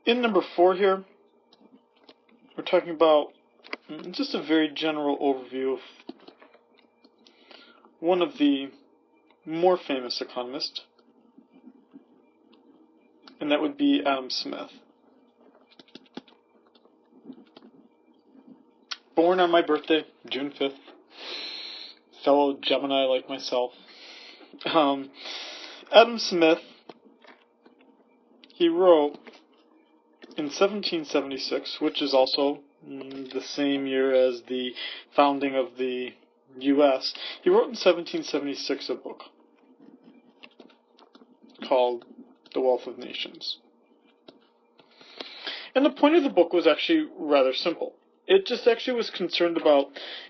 In number 4 here, we're talking about just a very general overview of one of the more famous economists, and that would be Adam Smith. Born on my birthday, June 5th, fellow Gemini like myself. Adam Smith, he wrote in 1776, which is also the same year as the founding of the U.S., he wrote in 1776 a book called The Wealth of Nations. And the point of the book was actually rather simple. It just actually was concerned about,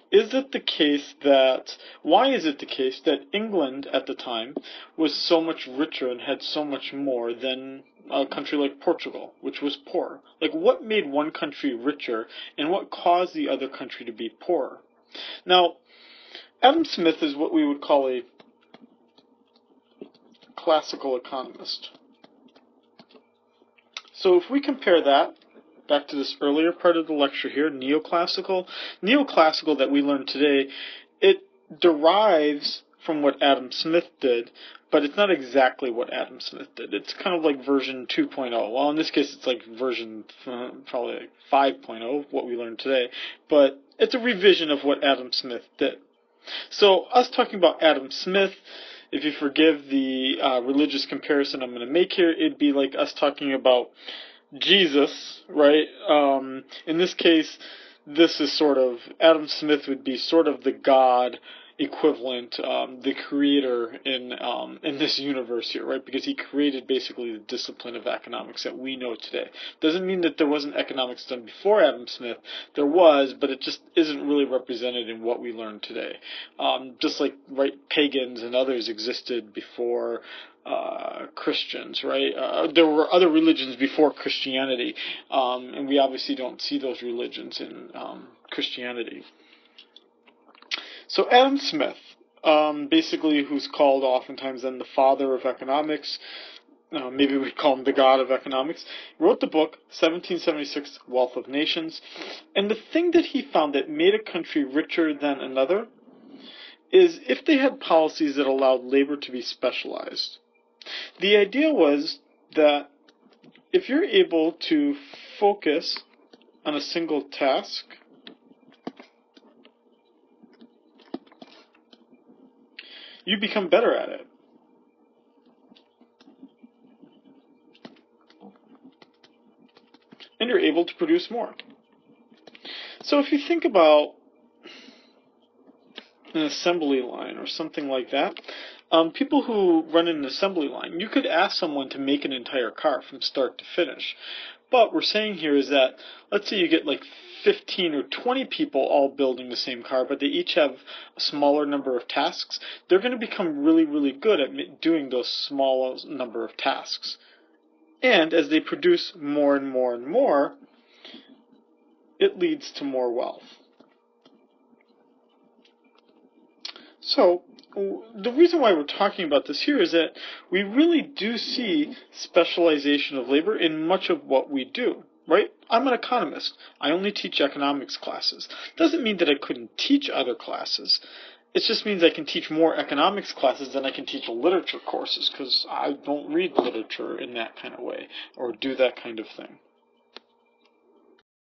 why is it the case that England at the time was so much richer and had so much more than a country like Portugal, which was poor? Like, what made one country richer and what caused the other country to be poorer? Now, Adam Smith is what we would call a classical economist. So if we compare that back to this earlier part of the lecture here, neoclassical that we learned today, it derives from what Adam Smith did, but it's not exactly what Adam Smith did. It's kind of like version 2.0. Well, in this case, it's like version probably like 5.0, what we learned today, but it's a revision of what Adam Smith did. So us talking about Adam Smith, if you forgive the religious comparison I'm going to make here, it'd be like us talking about Jesus, right? In this case, this is sort of, Adam Smith would be sort of the God equivalent, the creator in this universe here, right? Because he created basically the discipline of economics that we know today. Doesn't mean that there wasn't economics done before Adam Smith. There was, but it just isn't really represented in what we learn today. Just like, right, pagans and others existed before Christians, right? There were other religions before Christianity, and we obviously don't see those religions in Christianity. So Adam Smith, basically who's called oftentimes then the father of economics, maybe we'd call him the god of economics, wrote the book 1776, Wealth of Nations, and the thing that he found that made a country richer than another is if they had policies that allowed labor to be specialized. The idea was that if you're able to focus on a single task, you become better at it. And you're able to produce more. So if you think about an assembly line or something like that, people who run an assembly line, you could ask someone to make an entire car from start to finish. But what we're saying here is that, let's say you get like 15 or 20 people all building the same car, but they each have a smaller number of tasks. They're going to become really, really good at doing those small number of tasks. And as they produce more and more and more, it leads to more wealth. So, the reason why we're talking about this here is that we really do see specialization of labor in much of what we do, right? I'm an economist. I only teach economics classes. Doesn't mean that I couldn't teach other classes. It just means I can teach more economics classes than I can teach literature courses, because I don't read literature in that kind of way or do that kind of thing.